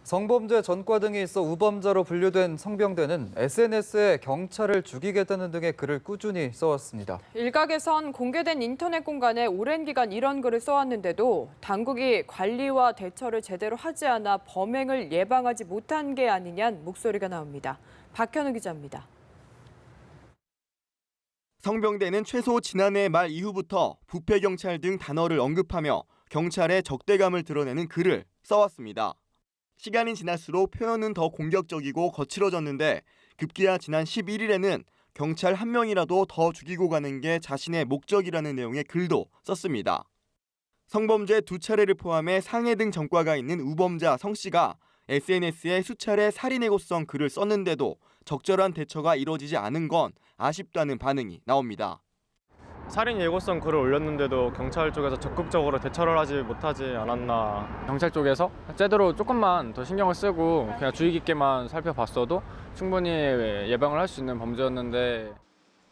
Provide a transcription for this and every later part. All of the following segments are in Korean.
성범죄 전과 등이 있어 우범자로 분류된 성병대는 SNS에 경찰을 죽이겠다는 등의 글을 꾸준히 써왔습니다. 일각에선 공개된 인터넷 공간에 오랜 기간 이런 글을 써왔는데도 당국이 관리와 대처를 제대로 하지 않아 범행을 예방하지 못한 게 아니냐는 목소리가 나옵니다. 박현우 기자입니다. 성병대는 최소 지난해 말 이후부터 부패경찰 등 단어를 언급하며 경찰의 적대감을 드러내는 글을 써왔습니다. 시간이 지날수록 표현은 더 공격적이고 거칠어졌는데 급기야 지난 11일에는 경찰 한 명이라도 더 죽이고 가는 게 자신의 목적이라는 내용의 글도 썼습니다. 성범죄 2차례를 포함해 상해 등 전과가 있는 우범자 성 씨가 SNS에 수차례 살인 예고성 글을 썼는데도 적절한 대처가 이루어지지 않은 건 아쉽다는 반응이 나옵니다. 살인 예고성 글을 올렸는데도 경찰 쪽에서 적극적으로 대처를 하지 못하지 않았나. 경찰 쪽에서 제대로 조금만 더 신경을 쓰고 그냥 주의 깊게만 살펴봤어도 충분히 예방을 할 수 있는 범죄였는데.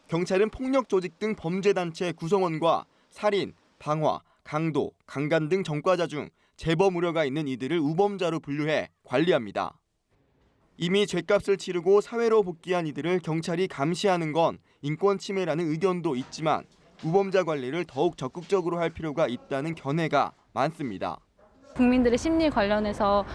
경찰은 폭력 조직 등 범죄단체 구성원과 살인, 방화, 강도, 강간 등 전과자 중 재범 우려가 있는 이들을 우범자로 분류해 관리합니다. 이미 죗값을 치르고 사회로 복귀한 이들을 경찰이 감시하는 건 인권 침해라는 의견도 있지만 우범자 관리를 더욱 적극적으로 할 필요가 있다는 견해가 많습니다. 국민들의 심리 관련해서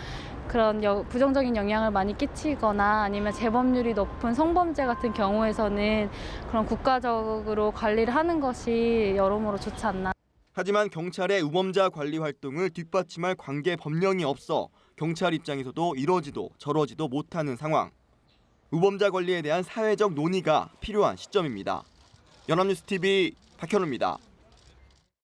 그런 부정적인 영향을 많이 끼치거나 아니면 재범률이 높은 성범죄 같은 경우에서는 그런 국가적으로 관리를 하는 것이 여러모로 좋지 않나. 하지만 경찰의 우범자 관리 활동을 뒷받침할 관계 법령이 없어 경찰 입장에서도 이러지도 저러지도 못하는 상황. 우범자 관리에 대한 사회적 논의가 필요한 시점입니다. 연합뉴스TV 박현우입니다.